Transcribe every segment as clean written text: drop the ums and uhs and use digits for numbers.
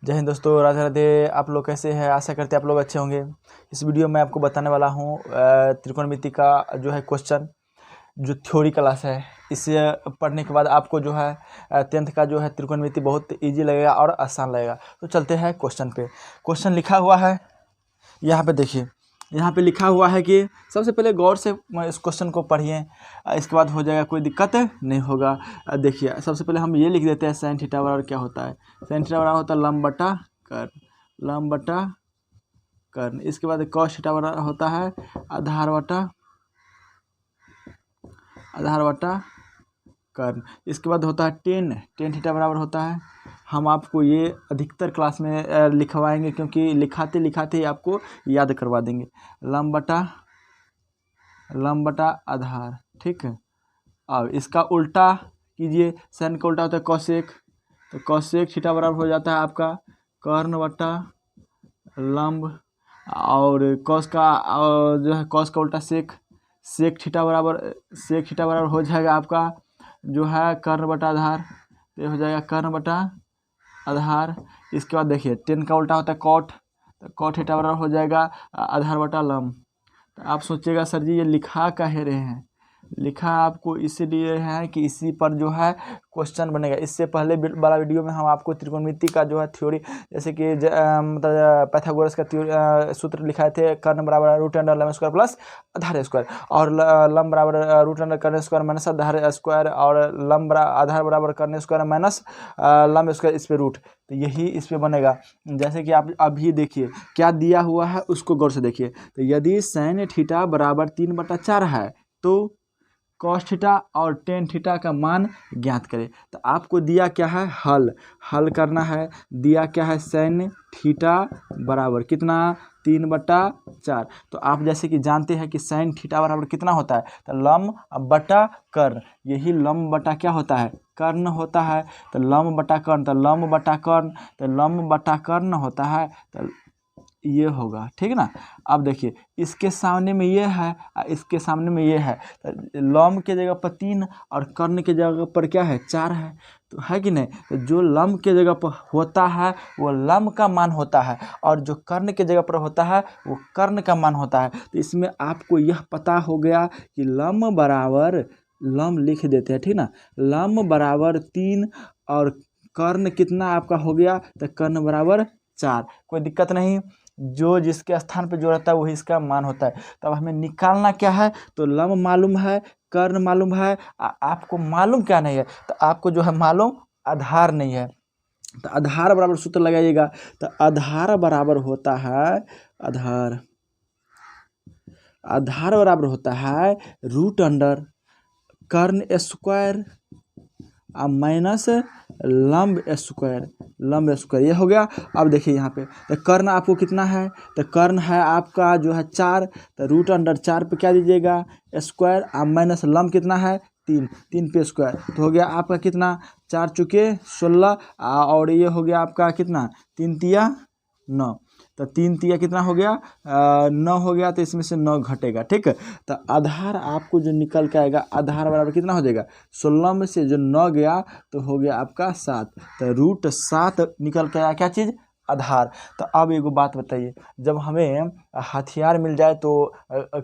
जय हिंद दोस्तों, राधे राधे। आप लोग कैसे हैं? आशा करते हैं आप लोग अच्छे होंगे। इस वीडियो में आपको बताने वाला हूँ त्रिकोणमिति का जो है क्वेश्चन, जो थ्योरी क्लास है। इसे पढ़ने के बाद आपको जो है 10th का जो है त्रिकोणमिति बहुत इजी लगेगा और आसान लगेगा। तो चलते हैं क्वेश्चन पे। क्वेश्चन लिखा हुआ है, यहाँ पे देखिए। यहाँ पे लिखा हुआ है कि सबसे पहले गौर से इस क्वेश्चन को पढ़िए, इसके बाद हो जाएगा, कोई दिक्कत नहीं होगा। देखिए, सबसे पहले हम ये लिख देते हैं साइन थीटा बराबर क्या होता है। साइन थीटा बराबर होता है लंब बटा कर्ण, लंब बटा कर्ण। इसके बाद कॉस थीटा बराबर होता है आधार बटा कर्ण। इसके बाद होता है टेन थीटा बराबर होता है, हम आपको ये अधिकतर क्लास में लिखवाएंगे क्योंकि लिखाते लिखाते ही आपको याद करवा देंगे। लंब बटा आधार, ठीक है। अब इसका उल्टा कीजिए, साइन का उल्टा होता है कॉसेक, तो कॉसेक थीटा बराबर हो जाता है आपका कर्ण बटा लंब, और कॉस का जो है कॉस का उल्टा सेक थीटा बराबर हो जाएगा आपका जो है कर्ण बटा आधार, ये हो जाएगा कर्ण बटा आधार। इसके बाद देखिए टेन का उल्टा होता है कॉट, तो कॉट थीटा बराबर हो जाएगा आधार बटा लंब। तो आप सोचिएगा सर जी ये लिखा काहे रहे हैं? लिखा आपको इसीलिए है कि इसी पर जो है क्वेश्चन बनेगा। इससे पहले वाला वीडियो में हम आपको त्रिकोणमिति का जो है थ्योरी, जैसे कि मतलब पाइथागोरस का सूत्र लिखाए थे, कर्ण बराबर रूट अंडर लंब स्क्वायर प्लस आधार स्क्वायर, और लंब बराबर रूट अंडर कर्ण स्क्वायर माइनस आधार स्क्वायर, और आधार बराबर कर्ण स्क्वायर माइनस लंब स्क्वायर, इस पे रूट। तो यही इस पे बनेगा। जैसे कि आप अभी देखिए क्या दिया हुआ है, उसको गौर से देखिए। तो यदि साइन थीटा बराबर 3/4 है तो कॉस थीटा और टेन थीटा का मान ज्ञात करें। तो आपको दिया क्या है, हल करना है। दिया क्या है, साइन थीटा बराबर कितना, 3/4। तो आप जैसे कि जानते हैं कि साइन थीटा बराबर कितना होता है, तो लंब बटा कर्ण। यही लंब बटा क्या होता है, कर्ण होता है। तो लंब बटा कर्ण, तो लंब बटा कर्ण, तो लंब बटा कर्ण होता है, तो ये होगा, ठीक है ना। अब देखिए इसके सामने में ये है, इसके सामने में ये है, तो लंब के जगह पर 3 और कर्ण के जगह पर क्या है, 4 है, तो है कि नहीं। तो जो लंब के जगह पर होता है वो लंब का मान होता है, और जो कर्ण के जगह पर होता है वो कर्ण का मान होता है। तो इसमें आपको यह पता हो गया कि लंब बराबर, लंब लिख देते हैं, ठीक ना, लंब बराबर 3 और कर्ण कितना आपका हो गया, तो कर्ण बराबर 4। कोई दिक्कत नहीं, जो जिसके स्थान पे जो रहता है वही इसका मान होता है। तब हमें निकालना क्या है, तो लंब मालूम है, कर्ण मालूम है, आपको मालूम क्या नहीं है, तो आपको जो है मालूम आधार नहीं है। तो आधार बराबर सूत्र लगाइएगा। तो आधार बराबर होता है, आधार बराबर होता है रूट अंडर कर्ण स्क्वायर माइनस लंब स्क्वायर, ये हो गया। अब देखिए यहाँ पे तो कर्ण आपको कितना है, तो कर्ण है आपका जो है 4, तो रूट अंडर 4 पे क्या दीजिएगा, स्क्वायर, माइनस लंब कितना है 3 पे स्क्वायर, तो हो गया आपका कितना, 4 चुके 16, और ये हो गया आपका कितना, 3 तिया 9, तो 3 तिया कितना हो गया, 9 हो गया। तो इसमें से 9 घटेगा, ठीक है। तो आधार आपको जो निकल के आएगा, आधार बराबर कितना हो जाएगा, 16 में से जो 9 गया तो हो गया आपका 7, तो रूट 7 निकल के आया क्या चीज़, आधार। तो अब एगो बात बताइए, जब हमें हथियार मिल जाए तो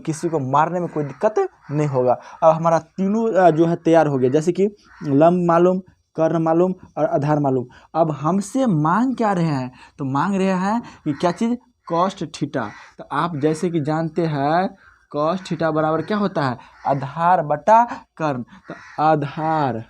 किसी को मारने में कोई दिक्कत नहीं होगा। अब हमारा तीनों जो है तैयार हो गया, जैसे कि लंब मालूम, कर्ण मालूम और आधार मालूम। अब हमसे मांग क्या रहे हैं, तो मांग रहे हैं कि क्या चीज़, कॉस्ट थीटा। तो आप जैसे कि जानते हैं कॉस्ट थीटा बराबर क्या होता है, आधार बटा कर्ण। तो आधार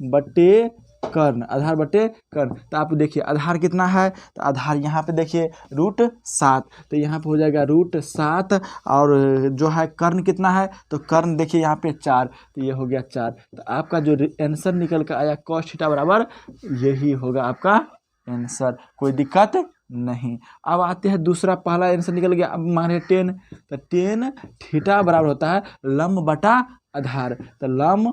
बटे कर्ण। तो आप देखिए आधार कितना है, तो आधार यहाँ पे देखिए रूट 7, तो यहाँ पे हो जाएगा रूट 7, और जो है कर्ण कितना है, तो कर्ण देखिए यहाँ पे 4, तो ये हो गया 4। तो आपका जो आंसर निकल कर आया कॉस थीटा बराबर, यही होगा आपका आंसर, कोई दिक्कत नहीं। अब आते हैं दूसरा, पहला आंसर निकल गया। अब माने 10, तो 10 थीटा बराबर होता है लंब बटा आधार, तो लंब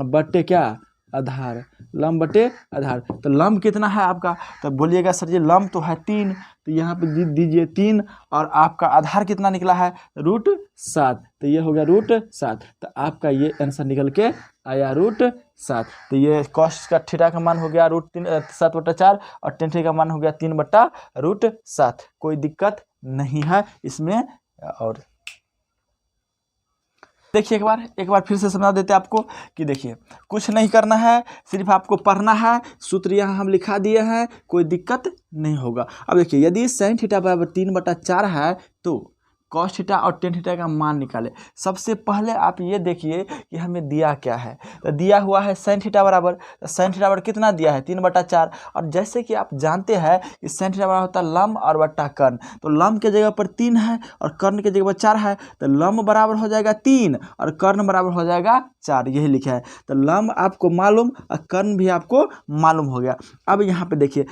बटे क्या, आधार, लंब बटे आधार। तो लंब कितना है आपका, तो बोलिएगा सर जी लंब तो है 3, तो यहाँ पे दीजिए 3, और आपका आधार कितना निकला है √7, तो ये हो गया √7। तो आपका ये आंसर निकल के आया √7। तो ये कॉस का थीटा का मान हो गया √7/4 और टेन थीटा का मान हो गया 3/√7। कोई दिक्कत नहीं है इसमें। और देखिए एक बार फिर से समझा देते हैं आपको कि देखिए कुछ नहीं करना है, सिर्फ आपको पढ़ना है। सूत्र यहाँ हम लिखा दिए हैं, कोई दिक्कत नहीं होगा। अब देखिए यदि sin थीटा बराबर 3/4 है तो cos थीटा और tan थीटा का मान निकाले। सबसे पहले आप ये देखिए कि हमें दिया क्या है, तो दिया हुआ है sin थीटा बराबर, तो sin थीटा बराबर कितना दिया है 3/4। और जैसे कि आप जानते हैं कि sin थीटा बराबर होता है लंब और बट्टा कर्ण, तो लंब के जगह पर 3 है और कर्ण के जगह पर 4 है, तो लंब बराबर हो जाएगा 3 और कर्ण बराबर हो जाएगा 4, यही लिखा है। तो लंब आपको मालूम और कर्ण भी आपको मालूम हो गया। अब यहाँ पे देखिए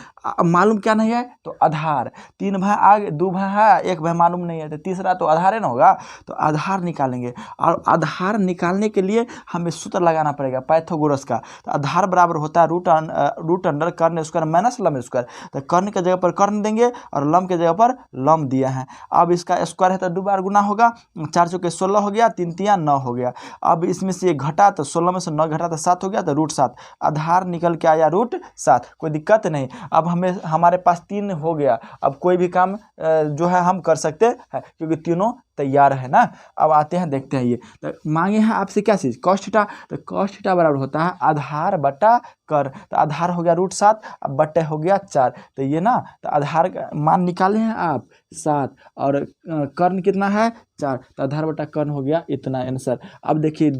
मालूम क्या नहीं है, तो आधार 3 भाई आगे 2 भाई है, 1 भाई मालूम नहीं है, तो तीसरा तो आधार है ना होगा, तो आधार निकालेंगे। और आधार निकालने के लिए हमें सूत्र लगाना पड़ेगा पाइथागोरस का। तो आधार बराबर होता है रूट अंडर कर्ण स्क्वायर माइनस लंब स्क्वायर। तो कर्ण के जगह पर कर्ण देंगे और लंब के जगह पर लंब दिया है। अब इसका स्क्वायर है तो 2 बार गुना होगा, 4 चौके 16 हो गया, 3 तिया 9 हो गया। अब इसमें से घटा तो 16 में से 9 घटा तो 7 हो गया, तो √7। आधार निकल के आया √7, कोई दिक्कत नहीं। अब हमारे पास 3 हो गया, अब कोई भी काम जो है हम कर सकते हैं क्योंकि तीनों तैयार है ना। अब आते हैं देखते हैं, ये तो मांगे हैं आपसे क्या चीज़ cos थीटा, तो cos थीटा बराबर होता है आधार बटा कर्ण। तो आधार हो गया √7, अब बटे हो गया 4, तो ये ना तो आधार का मान निकाले हैं आप 7 और कर्ण कितना है 4, तो आधार बटा कर्ण हो गया इतना आंसर। अब देखिए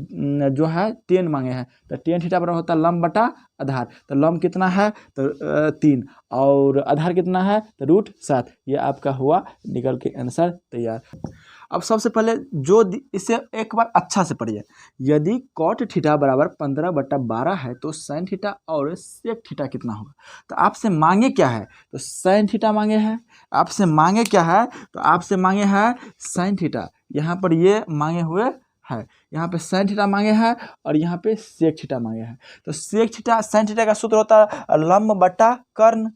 जो है tan मांगे हैं, तो tan थीटा बराबर होता है लंब बटा आधार। तो लंब कितना है तो 3 और आधार कितना है तो √7। ये आपका हुआ निकल के आंसर तैयार। अब सबसे पहले जो इसे एक बार अच्छा से पढ़िए। यदि cot थीटा बराबर 15/12 है तो sin थीटा और sec थीटा कितना होगा। तो आपसे मांगे क्या है, तो sin थीटा मांगे हैं। आपसे मांगे क्या है, तो आपसे मांगे हैं sin थीटा, यहाँ पर ये मांगे हुए है, यहाँ पे sin थीटा मांगे हैं और यहाँ पे sec थीटा मांगे हैं। तो sec थीटा sin थीटा का सूत्र होता है लंब बटा कर्ण,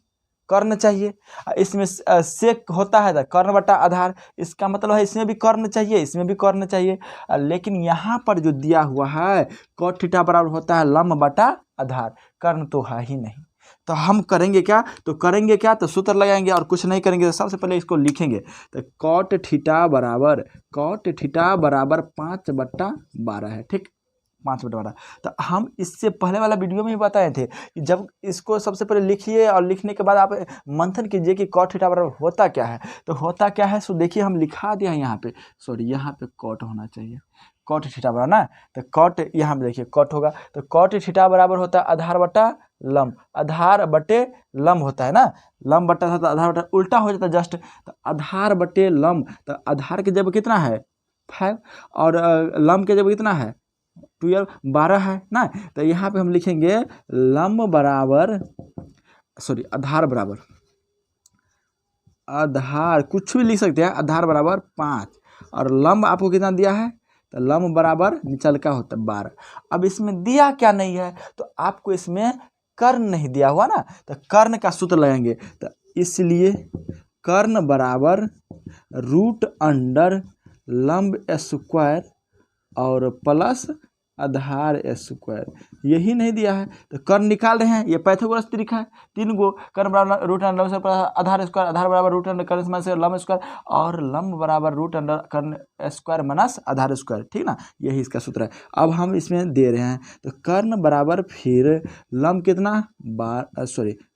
कर्ण चाहिए। इसमें सेक होता है तो कर्ण बटा आधार, इसका मतलब है इसमें भी कर्ण चाहिए, इसमें भी कर्ण चाहिए। लेकिन यहाँ पर जो दिया हुआ है cot थीटा बराबर होता है लंब बटा आधार, कर्ण तो है ही नहीं। तो हम करेंगे क्या, तो सूत्र लगाएंगे और कुछ नहीं करेंगे। तो सबसे पहले इसको लिखेंगे, तो cot थीटा बराबर 5/12 है, ठीक 5/12। तो हम इससे पहले वाला वीडियो में ही बताए थे कि जब इसको सबसे पहले लिखिए और लिखने के बाद आप मंथन कीजिए कि cot थीटा बराबर होता क्या है। तो होता क्या है सो देखिए हम लिखा दिया यहाँ पे, सॉरी यहाँ पे cot होना चाहिए, cot थीटा बराबर ना, तो cot यहाँ पे देखिए cot होगा। तो cot थीटा बराबर होता है आधार बटा लंब, आधार बटे लंब होता है ना, लंब बटा था तो आधार बटा उल्टा हो जाता है जस्ट, तो आधार बटे लंब। तो आधार के जब कितना है 5 और लंब के जब कितना है 12 है ना। तो यहाँ पे हम लिखेंगे लंब बराबर आधार बराबर, आधार कुछ भी लिख सकते हैं, आधार बराबर 5 और लंब आपको कितना दिया है, तो लंब बराबर निचल का होता है 12। अब इसमें दिया क्या नहीं है, तो आपको इसमें कर्ण नहीं दिया हुआ ना, तो कर्ण का सूत्र लगाएंगे। तो इसलिए कर्ण बराबर रूट अंडर लंब स्क्वायर और प्लस आधार स्क्वायर, यही नहीं दिया है। तो कर्ण निकाल रहे हैं, ये पाइथागोरस तरीका है, 3 गो कर्ण बराबर रूट अंडर लंब स्क्वायर आधार स्क्वायर, आधार बराबर रूट अंडर कर्ण माइनस लंब स्क्वायर और लंब बराबर रूट अंडर कर्ण स्क्वायर माइनस आधार स्क्वायर, ठीक ना, यही इसका सूत्र है। अब हम इसमें दे रहे हैं, तो कर्ण बराबर फिर लंब कितना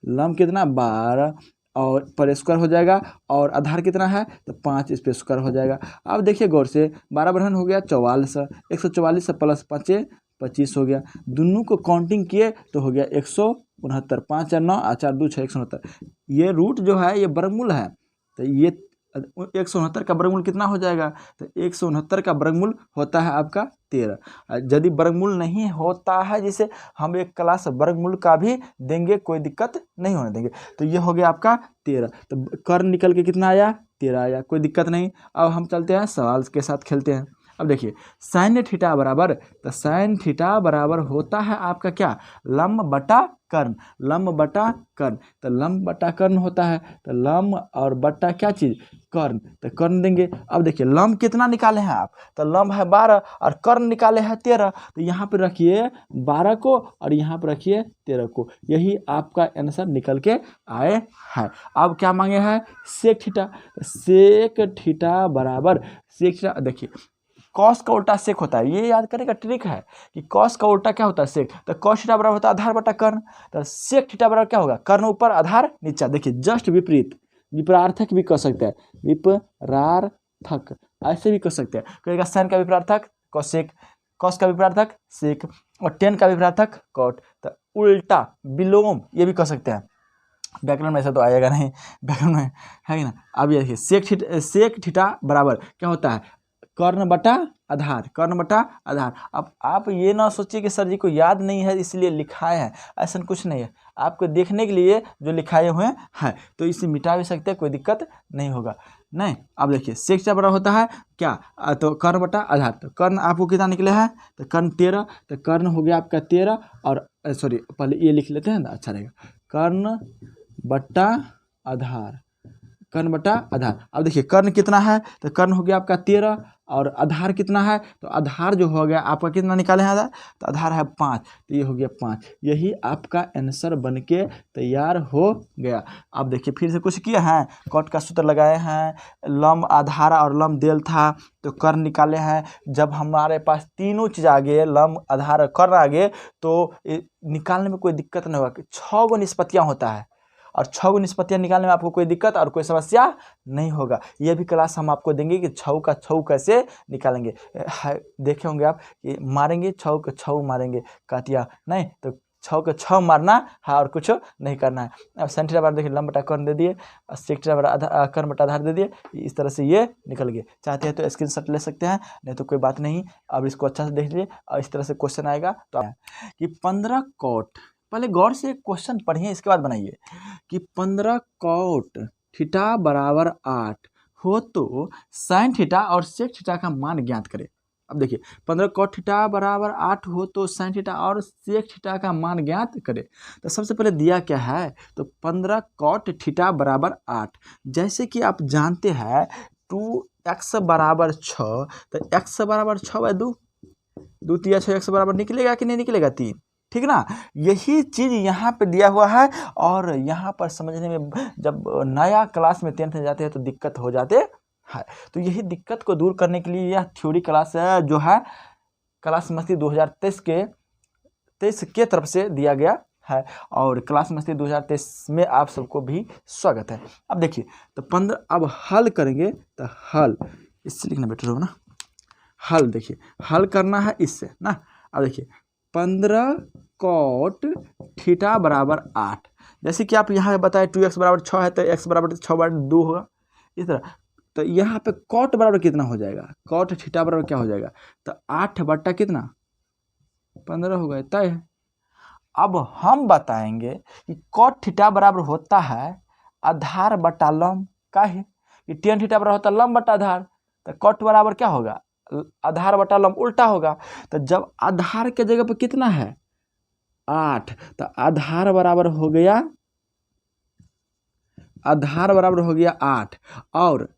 लंब कितना 12 और पर स्क्वायर हो जाएगा और आधार कितना है तो 5, इस पे स्क्वायर हो जाएगा। अब देखिए गौर से 12 बढ़न हो गया 44, 144 से प्लस 5 25 हो गया। दोनों को काउंटिंग किए तो हो गया 169, 5 और 9 4 2 6 169। ये रूट जो है ये वर्गमूल है, तो ये 169 का वर्गमूल कितना हो जाएगा, तो 169 का वर्गमूल होता है आपका 13। यदि वर्गमूल नहीं होता है जिसे हम एक क्लास वर्गमूल का भी देंगे, कोई दिक्कत नहीं होने देंगे। तो ये हो गया आपका 13, तो कर्ण निकल के कितना आया 13 आया, कोई दिक्कत नहीं। अब हम चलते हैं सवाल के साथ खेलते हैं। अब देखिए साइन थीटा बराबर, तो साइन थीटा बराबर होता है आपका क्या, लंब बटा कर्ण, लंब बटा कर्ण। तो लंब बटा कर्ण होता है, तो लंब और बटा क्या चीज, कर्ण, तो कर्ण देंगे। अब देखिए लंब कितना निकाले हैं आप, तो लंब है 12 और कर्ण निकाले हैं 13, तो यहाँ पे रखिए 12 को और यहाँ पे रखिए 13 को, यही आपका आंसर निकल के आए हैं। अब क्या मांगे हैं, सेक थीटा, सेक थीटा बराबर, सेक थीटा देखिए कॉस का उल्टा सेक होता है, ये याद करने का ट्रिक है कि कॉस का उल्टा क्या होता है, सेक। तो कॉस थीटा बराबर होता है आधार बटा कर्ण, तो सेक थीटा बराबर क्या होगा, कर्ण ऊपर आधार नीचा। देखिए जस्ट विपरीत, विपरार्थक भी कह सकते हैं, विपरार्थक ऐसे भी कह सकते हैं, कहेगा साइन का विपरार्थक कोसेक, कॉस का विपरार्थक सेक और टेन का विपरार्थक कॉट, तो उल्टा विलोम ये भी कह सकते हैं। व्याकरण में ऐसा तो आएगा नहीं, व्याकरण में है ना। अब ये देखिए सेक थीटा बराबर क्या होता है, कर्ण बटा आधार, कर्ण बटा आधार। अब आप ये ना सोचिए कि सर जी को याद नहीं है इसलिए लिखाए हैं, ऐसा कुछ नहीं है, आपको देखने के लिए जो लिखाए हुए हैं, तो इसे मिटा भी सकते हैं, कोई दिक्कत नहीं होगा नहीं। अब देखिए सेक थीटा बराबर होता है क्या, तो कर्ण बटा आधार, तो कर्ण आपको कितना निकले हैं, तो कर्ण 13, तो कर्ण हो गया आपका 13 और सॉरी पहले ये लिख लेते हैं ना, अच्छा रहेगा, कर्ण बटा आधार, कर्ण बटा आधार। अब देखिए कर्ण कितना है, तो कर्ण हो गया आपका 13 और आधार कितना है, तो आधार जो हो गया आपका कितना निकाले हैं आधार, तो आधार है 5, तो ये हो गया 5, यही आपका आंसर बन के तैयार हो गया। अब देखिए फिर से कुछ किया है, कॉट का सूत्र लगाए हैं, लंब आधार और लंब देल था तो कर्ण निकाले हैं। जब हमारे पास तीनों चीज़ आ गए, लंब आधार और कर्ण आ गए, तो निकालने में कोई दिक्कत नहीं होगा। 6 गो निष्पत्तियाँ होता है और 6 गो निष्पत्तियाँ निकालने में आपको कोई दिक्कत और कोई समस्या नहीं होगा। ये भी क्लास हम आपको देंगे कि 6 का 6 कैसे निकालेंगे। देखे होंगे आप कि मारेंगे 6 का 6 मारेंगे, काटिया नहीं, तो 6 का 6 मारना है और कुछ नहीं करना है। अब साइन थीटा बराबर देखिए लंब बटा कर्ण दे दिए और सेक थीटा बराबर कर्ण बटा आधार दे दिए, इस तरह से ये निकल गए। चाहते हैं तो स्क्रीनशॉट ले सकते हैं, नहीं तो कोई बात नहीं। अब इसको अच्छा से देख लीजिए और इस तरह से क्वेश्चन आएगा तो कि 15 कॉट, पहले गौर से एक क्वेश्चन पढ़िए इसके बाद बनाइए कि 15 कॉट थीटा बराबर 8 हो तो साइन थीटा और सेक थीटा का मान ज्ञात करें। अब देखिए 15 कॉट थीटा बराबर 8 हो तो साइन थीटा और सेक थीटा का मान ज्ञात करें। तो सबसे पहले दिया क्या है, तो 15 कॉट थीटा बराबर 8, जैसे कि आप जानते हैं 2x बराबर 6, तो x बराबर 6/2, 2 3 6 x बराबर निकलेगा कि नहीं निकलेगा 3, ठीक ना। यही चीज़ यहाँ पे दिया हुआ है और यहाँ पर समझने में जब नया क्लास में 10th में जाते हैं तो दिक्कत हो जाते हैं। तो यही दिक्कत को दूर करने के लिए यह थ्योरी क्लास जो है क्लास मस्ती 2023 के तरफ से दिया गया है और क्लास मस्ती 2023 में आप सबको भी स्वागत है। अब देखिए तो 15, अब हल करेंगे तो हल इससे लिखना बेटर होगा ना, हल देखिए हल करना है इससे ना। अब देखिए 15 कॉट थीटा बराबर 8, जैसे कि आप यहाँ बताए 2x बराबर 6 है तो x बराबर 6/2 होगा इस तरह। तो यहाँ पे कॉट बराबर कितना हो जाएगा, कॉट थीटा बराबर क्या हो जाएगा, तो 8 बटा कितना 15 हो गए तय है। अब हम बताएंगे कि कॉट थीटा बराबर होता है आधार बटा लंब, काहे कि टेन थीटा बराबर होता है लंब बटा आधार, तो कॉट बराबर क्या होगा आधार बटा लंब उल्टा होगा। तो जब आधार के जगह पर कितना है 8, तो आधार बराबर हो गया 8 और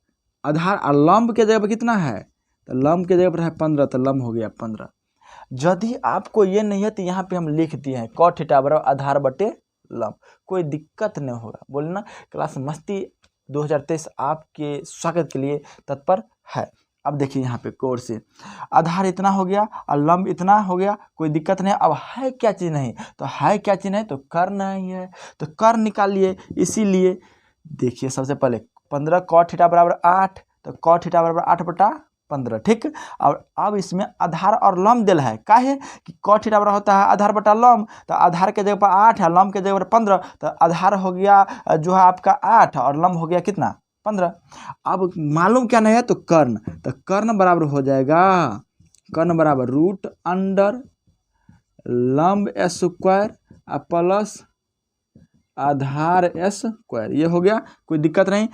आधार और लंब के जगह पर कितना है, तो लंब के जगह पर है 15, तो लंब हो गया 15। यदि आपको ये नहीं है तो यहाँ पे हम लिख दिए हैं कॉट थीटा बराबर आधार बटे लंब, कोई दिक्कत नहीं होगा। बोले ना क्लास मस्ती 2023 आपके स्वागत के लिए तत्पर है। अब देखिए यहाँ पे कोड से आधार इतना हो गया और लंब इतना हो गया, कोई दिक्कत नहीं। अब है क्या चीज़ नहीं, तो है क्या चीज़ नहीं, तो कर्ण नहीं है, तो कर्ण निकालिए। इसीलिए देखिए सबसे पहले 15 कॉट थीटा बराबर 8, तो कॉट थीटा बराबर 8/15, ठीक। और अब इसमें आधार और लंब दिल है, काहे कि कॉट थीटा बराबर होता है आधार बटा लंब, तो आधार के जगह पर 8 है, लंब के जगह पर 15, तो आधार हो गया जो है आपका 8 और लंब हो गया कितना 15। अब मालूम क्या नहीं है, तो कर्ण, तो कर्ण बराबर हो जाएगा, कर्ण बराबर √अंडर लंब स्क्वायर प्लस आधार स्क्वायर, ये हो गया, कोई दिक्कत नहीं।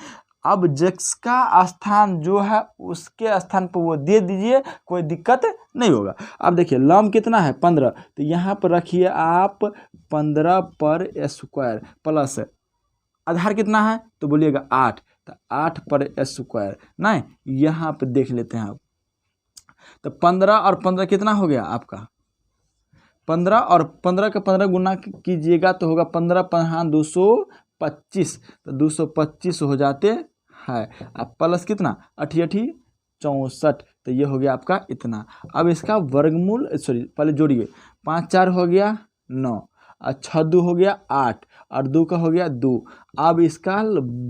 अब जिसका स्थान जो है उसके स्थान पर वो दे दीजिए, कोई दिक्कत नहीं होगा। अब देखिए लंब कितना है 15, तो यहाँ पर रखिए आप 15 पर स्क्वायर प्लस आधार कितना है तो बोलिएगा 8, तो 8 पर स्क्वायर। नहीं यहाँ पे देख लेते हैं आप, तो 15 और 15 कितना हो गया आपका 15 और 15 का 15 गुना कीजिएगा तो होगा 15 × 225, तो 225 हो जाते हैं। अब प्लस कितना 8 × 8 64, तो ये हो गया आपका इतना। अब इसका वर्गमूल सॉरी पहले जोड़िए, 5 4 हो गया 9 और 6 2 हो गया 8 और 2 का हो गया 2। अब इसका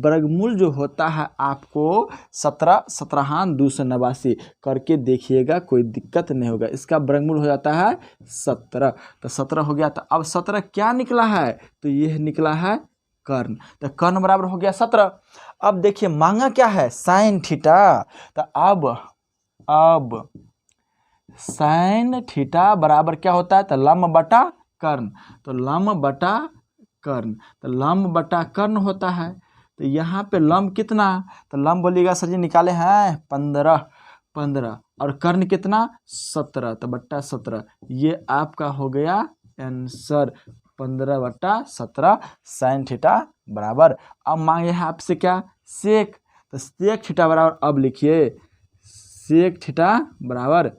वर्गमूल जो होता है आपको 17 17 289 करके देखिएगा, कोई दिक्कत नहीं होगा। इसका वर्गमूल हो जाता है 17, तो 17 हो गया। तो अब 17 क्या निकला है तो यह निकला है कर्ण, तो कर्ण बराबर हो गया 17। अब देखिए मांगा क्या है साइन थीटा, तो अब साइन थीटा बराबर क्या होता है तो लंब बटा कर्ण, तो लंब बटा कर्ण, तो लंब बटा कर्ण होता है। तो यहाँ पे लंब कितना, तो लंब बोलिएगा सर जी निकाले हैं 15 और कर्ण कितना 17, तो बट्टा 17, ये आपका हो गया आंसर 15/17 साइन थीटा बराबर। अब मांगे हैं आपसे क्या सेक, तो सेक थीटा बराबर, अब लिखिए सेक थीटा बराबर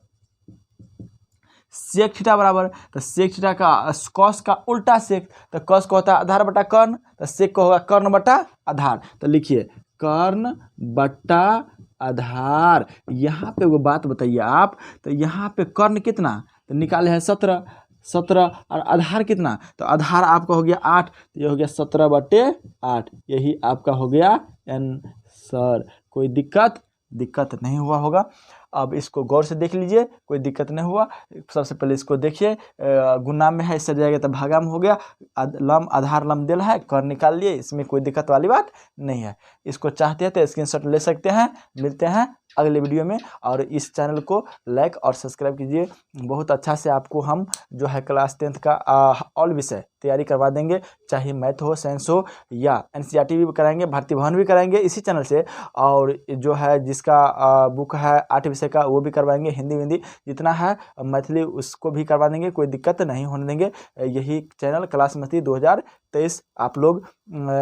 सेक थीटा बराबर, तो सेक थीटा का कॉस का उल्टा सेक, तो कॉस को होता है आधार बटा कर्ण, तो सेक को होगा कर्ण बटा आधार, तो लिखिए कर्ण बटा आधार। यहाँ पे वो बात बताइए आप, तो यहाँ पे कर्ण कितना तो निकाले हैं 17 और आधार कितना, तो आधार आपका हो गया 8, तो ये हो गया 17/8, यही आपका हो गया आंसर। कोई दिक्कत नहीं हुआ होगा। अब इसको गौर से देख लीजिए, कोई दिक्कत नहीं हुआ। सबसे पहले इसको देखिए, गुना में है इससे जाएगा तो भागा में हो गया, लम आधार लम दिल है, कर निकाल लिए, इसमें कोई दिक्कत वाली बात नहीं है। इसको चाहते हैं तो स्क्रीनशॉट ले सकते हैं। मिलते हैं अगले वीडियो में, और इस चैनल को लाइक और सब्सक्राइब कीजिए। बहुत अच्छा से आपको हम जो है क्लास 10th का ऑल विषय तैयारी करवा देंगे, चाहे मैथ हो, साइंस हो या NCERT भी कराएंगे, भारतीय भवन भी कराएंगे इसी चैनल से, और जो है जिसका बुक है 8 विषय का वो भी करवाएंगे, हिंदी जितना है मैथिली उसको भी करवा देंगे, कोई दिक्कत नहीं होने देंगे। यही चैनल क्लास मस्ती 2023 आप लोग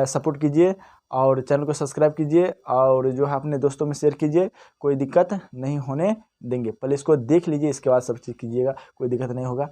सपोर्ट कीजिए और चैनल को सब्सक्राइब कीजिए, और जो है अपने दोस्तों में शेयर कीजिए, कोई दिक्कत नहीं होने देंगे। पहले इसको देख लीजिए, इसके बाद सब चीज़ कीजिएगा, कोई दिक्कत नहीं होगा।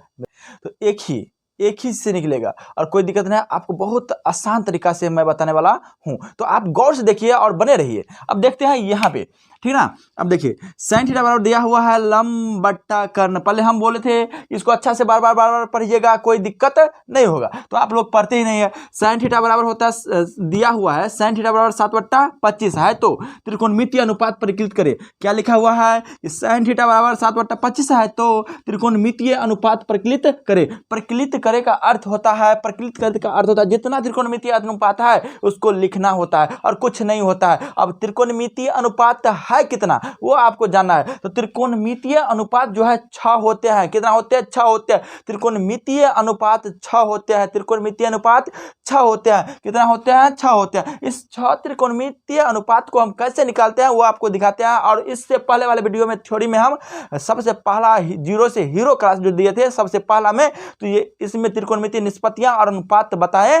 तो एक ही से निकलेगा और कोई दिक्कत नहीं। आपको बहुत आसान तरीका से मैं बताने वाला हूं, तो आप गौर से देखिए और बने रहिए। अब देखते हैं यहाँ पे, ठीक ना। अब देखिए साइन थीटा बराबर दिया हुआ है लंब बट्टा कर्ण। पहले हम बोले थे इसको अच्छा से बार बार पढ़िएगा, कोई दिक्कत नहीं होगा, तो आप लोग पढ़ते ही नहीं है। साइन थीटा बराबर होता है, दिया हुआ है साइन थीटा बराबर 7/25 है, तो त्रिकोणमितीय अनुपात परिकलित करे। क्या लिखा हुआ है, साइन थीटा बराबर 7/25 है, तो त्रिकोणमितीय अनुपात परिकलित करे। परिकलित करे का अर्थ होता है, परिकलित करे का अर्थ होता है जितना त्रिकोणमितीय अनुपात है उसको लिखना होता है और कुछ नहीं होता है। अब त्रिकोणमितीय अनुपात है कितना वो आपको जानना है, तो त्रिकोणमितीय अनुपात जो है 6 होते हैं। कितना होते हैं 6 होते हैं। त्रिकोणमितीय अनुपात 6 होते हैं। त्रिकोणमितीय अनुपात 6 होते हैं। कितना होते हैं 6 होते हैं। इस 6 त्रिकोणमितीय अनुपात को हम कैसे निकालते हैं वो आपको दिखाते हैं, और इससे पहले वाले वीडियो में थ्योरी में हम सबसे पहला 0 से हीरो क्लास जो दिए थे सबसे पहला में, तो ये इसमें त्रिकोणमितीय निष्पत्तियां और अनुपात बताए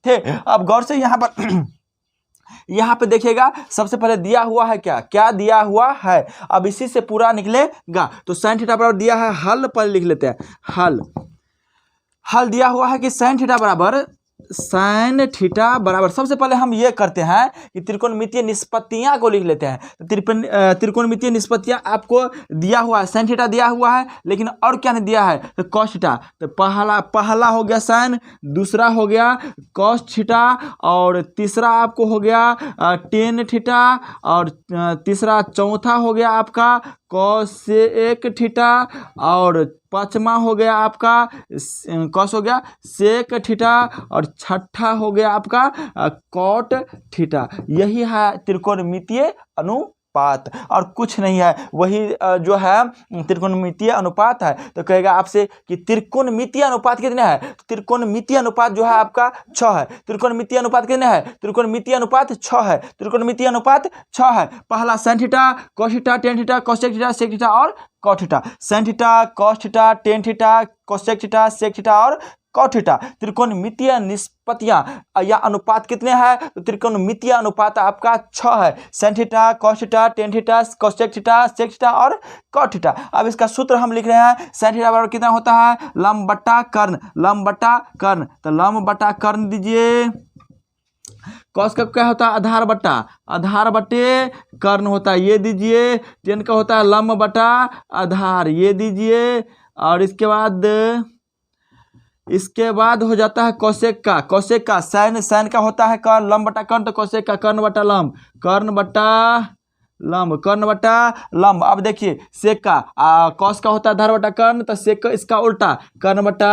थे। अब गौर से यहाँ पे देखिएगा, सबसे पहले दिया हुआ है क्या दिया हुआ है, अब इसी से पूरा निकलेगा। तो साइन थीटा बराबर दिया है, हल पर लिख लेते हैं। हल दिया हुआ है कि साइन थीटा बराबर सबसे पहले हम ये करते हैं कि त्रिकोणमितीय निष्पत्तियां को लिख लेते हैं। तो त्रिकोणमितीय निष्पत्तियां आपको दिया हुआ है, साइन थीटा दिया हुआ है, लेकिन और क्या नहीं दिया है, तो कॉस थीटा। तो पहला हो गया साइन, दूसरा हो गया कॉस थीटा, और तीसरा आपको हो गया टेन थीटा, और तीसरा चौथा हो गया आपका कॉसेक थीटा, और पांचवा हो गया आपका कॉस हो गया सेक थीटा, और छठा हो गया आपका कॉट थीटा। यही है त्रिकोणमितीय अनुपात। और कुछ नहीं है, वही जो है त्रिकोणमितीय अनुपात है। तो कहेगा आपसे कि त्रिकोणमितीय अनुपात कितने है, तो त्रिकोणमितीय अनुपात जो है आपका 6 है। त्रिकोणमितीय अनुपात कितने है, त्रिकोणमितीय अनुपात 6 है। त्रिकोणमितीय अनुपात 6 है। पहला sin theta, cos theta, tan theta, cosec theta, sec theta और cot theta. sin theta, cos theta, tan theta, cosec theta, sec theta और cot थीटा। त्रिकोणमितीय निष्पत्तियां या अनुपात कितने हैं, तो त्रिकोणमितीय अनुपात आपका 6 है। sin theta, cos theta, tan theta, cosec theta, sec theta और cot थीटा। अब इसका सूत्र हम लिख रहे हैं, sin थीटा बराबर कितना होता है, लंब बट्टा कर्ण, लंब बट्टा कर्ण। तो लंब बट्टा कर्ण दीजिए। कॉस का क्या होता है, आधार बट्टा, आधार बट्टे कर्ण होता है, ये दीजिए। टेन का होता है लंब बटा आधार, ये दीजिए। और इसके बाद हो जाता है कोसेक का, कोसेक का साइन का होता है कर्ण, लंब बटा कर्ण, तो कोसेक का कर्ण बटा लंब, कर्ण बटा लंब, कर्ण बटा लंब। अब देखिए सेक का कॉस का होता है आधार बटा कर्ण, तो सेक का इसका उल्टा कर्ण बटा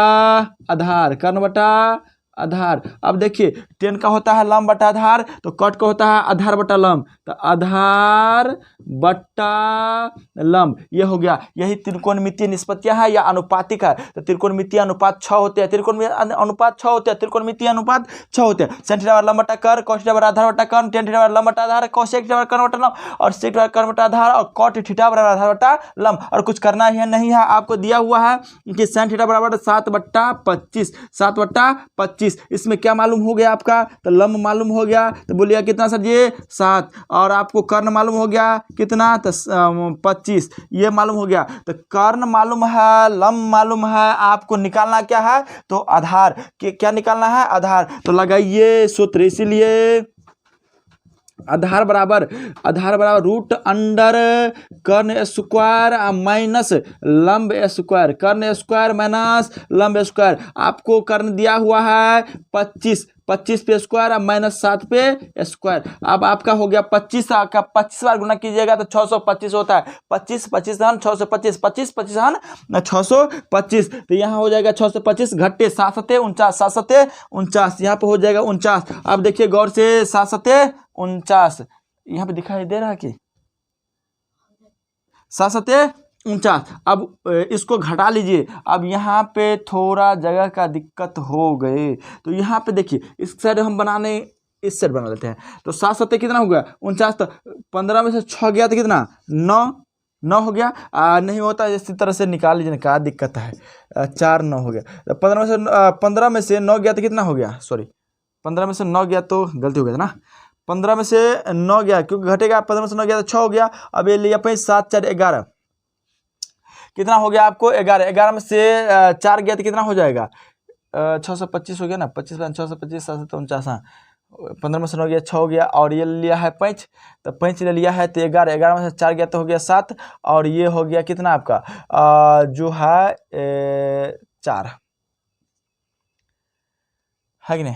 आधार, कर्ण बटा आधार। अब देखिए टेन का होता है लंब बटा आधार, तो कट का होता है आधार बटा लंब, तो आधार बट्टा लंब, ये हो गया। यही त्रिकोणमितीय निष्पत्तियां है या अनुपातिक है। तो त्रिकोणमितीय अनुपात 6 होते हैं, त्रिकोणमितीय अनुपात 6 होते हैं, त्रिकोणमितीय अनुपात 6 होते हैं। sin थीटा लंब बटा कर्ण, cos थीटा आधार बटा कर्ण, tan थीटा लंब बटा आधार, cosec थीटा कर्ण बटा लंब, और sec थीटा कर्ण बटा आधार, और cot थीटा आधार बटा लंब। और कुछ करना ही नहीं है, आपको दिया हुआ है कि sin थीटा बराबर 7/25, 7/25। इसमें क्या मालूम हो गया आपका, तो लंब मालूम हो गया, तो बोलिए कितना सर ये 7, और आपको कर्ण मालूम हो गया कितना, तो 25, ये मालूम हो गया। तो कर्ण मालूम है, लंब मालूम है, आपको निकालना क्या है, तो आधार, क्या निकालना है, आधार। तो लगाइए सूत्र, इसीलिए आधार बराबर रूट अंडर कर्ण स्क्वायर माइनस लंब स्क्वायर, कर्ण स्क्वायर माइनस लंब स्क्वायर। आपको कर्ण दिया हुआ है 25 पे स्क्वायर और माइनस 7 पे स्क्वायर। अब आपका हो गया 25 का 25 बार गुना कीजिएगा तो 625 होता है। 25 25 625, 25 25 625। तो यहाँ हो जाएगा 625 घट्टे 7 सते 49, 7 सते 49, यहाँ पे हो जाएगा 49। अब देखिए गौर से 7 सते 49, यहाँ पे दिखाई दे रहा है कि 7 सते 49। अब इसको घटा लीजिए। अब यहाँ पे थोड़ा जगह का दिक्कत हो गए, तो यहाँ पे देखिए इस साइड हम इस साइड बना लेते हैं। तो 7 सत्ते कितना हो गया 49, तो 15 में से 6 गया तो कितना 9 हो गया। नहीं होता इसी तरह से निकाल लीजिए, क्या दिक्कत है। 4 9 हो गया, तो 15 में से 9 गया तो कितना हो गया, सॉरी 15 में से 9 गया तो गलती हो गया था ना, 15 में से 9 गया क्योंकि घटेगा, 15 में से 9 गया तो 6 हो गया। अब ये लिया 7 4 11, कितना हो गया आपको 11, 11 में से 4 गया तो कितना हो जाएगा 625 हो गया ना, 25 625 7 49, हाँ 15 में से 9 गया 6 हो गया। और ये लिया है 5, तो 5 ले लिया है तो 11, 11 में से 4 गया तो हो गया 7, और ये हो गया कितना आपका जो है 4 है कि नहीं,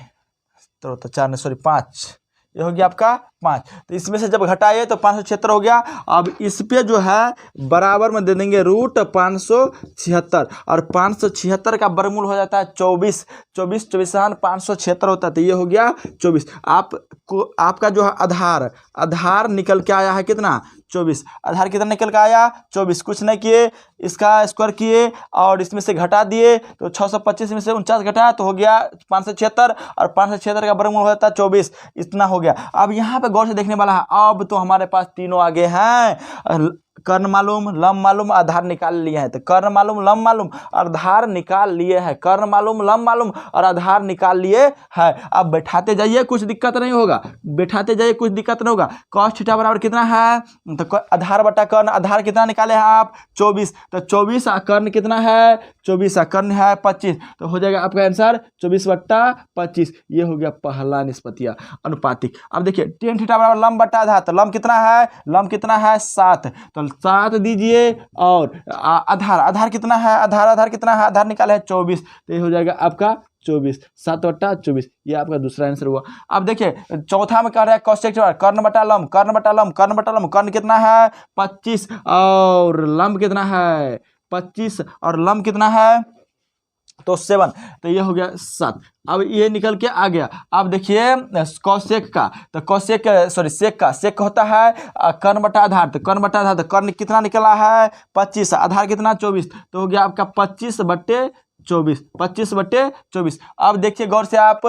तो 4 नहीं सॉरी 5, ये हो गया आपका 5। तो इसमें से जब घटाए तो 576 हो गया। अब इस पे जो है बराबर में दे देंगे रूट 576, और 576 का वर्गमूल हो जाता है 24, 576 होता है, तो ये हो गया 24। आपका जो है आधार निकल के आया है कितना 24, आधार कितना निकल के आया 24। कुछ नहीं किए, इसका स्क्वायर किए और इसमें से घटा दिए, तो 625 में से 49 घटाया तो हो गया 576, और 576 का वर्गमूल हो जाता है 24, इतना हो गया। अब यहाँ पे गौर से देखने वाला है, अब तो हमारे पास तीनों आगे हैं, कर्ण मालूम, लंब मालूम, आधार निकाल लिए हैं। तो कर्ण मालूम, लंब मालूम, आधार निकाल लिए हैं, कर्ण मालूम, लंब मालूम और आधार निकाल लिए हैं। अब बैठाते जाइए, कुछ दिक्कत नहीं होगा, बैठाते जाइए कुछ दिक्कत नहीं होगा। cos थीटा बराबर कितना है, तो आधार बटा कर्ण, आधार कितना निकाले हैं आप 24, तो 24 कर्ण कितना है 24, कर्ण है 25, तो हो जाएगा आपका आंसर 24/25। ये हो गया पहला निष्पत्तियां अनुपातिक। अब देखिए tan थीटा बराबर लंब बटा आधार, तो लंब कितना है 7, तो 7 दीजिए, और आधार कितना है, आधार कितना है, आधार निकाले है 24, तो ये हो जाएगा आपका 24, 7/24। ये आपका दूसरा आंसर हुआ। अब देखिए चौथा में कह रहा है cosec कर्ण बटा लंब, कर्ण कितना है 25, और लंब कितना है 25, और लंब कितना है तो 7, तो ये हो गया 7। अब ये निकल के आ गया। अब देखिए कौशेक का, तो कौशेक सॉरी सेक का होता है कर्ण बटा आधार, तो कर्ण बटा आधार, तो कर्ण कितना निकला है 25, आधार कितना 24, तो हो गया आपका 25/24, 25/24। अब देखिए गौर से आप,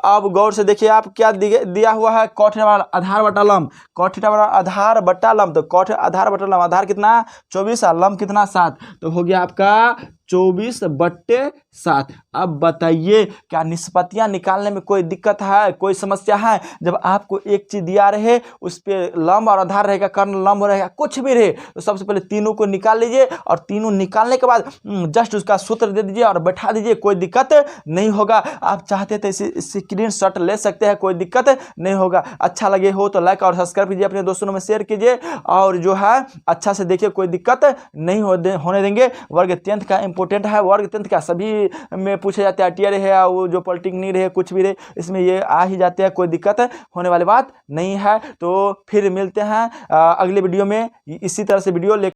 अब गौर से देखिए आप क्या दिया हुआ है, कॉट आधार बटा लंब, कॉट आधार बटा लंब, तो कॉट आधार बटा लंब, आधार कितना 24 और लंब कितना 7, तो हो गया आपका 24/7। अब बताइए क्या निष्पत्तियां निकालने में कोई दिक्कत है, कोई समस्या है? जब आपको एक चीज दिया रहे उस पर लंब और आधार रहेगा, कर्ण लंब रहेगा, कुछ भी रहे, तो सबसे पहले तीनों को निकाल लीजिए और तीनों निकालने के बाद जस्ट उसका सूत्र दे दीजिए और बैठा दीजिए, कोई दिक्कत नहीं होगा। आप चाहते थे स्क्रीनशॉट ले सकते हैं, कोई दिक्कत नहीं होगा। अच्छा लगे हो तो लाइक और सब्सक्राइब कीजिए, अपने दोस्तों में शेयर कीजिए और जो है अच्छा से देखिए, कोई दिक्कत नहीं होने देंगे। वर्ग अत्यंत का इंपॉर्टेंट है, वर्ग अत्यंत का सभी में पूछे जाते हैं, टीआर है वो जो पॉलिटेक्निक रहे कुछ भी रहे, इसमें ये आ ही जाते हैं, कोई दिक्कत होने वाली बात नहीं है। तो फिर मिलते हैं अगले वीडियो में, इसी तरह से वीडियो ले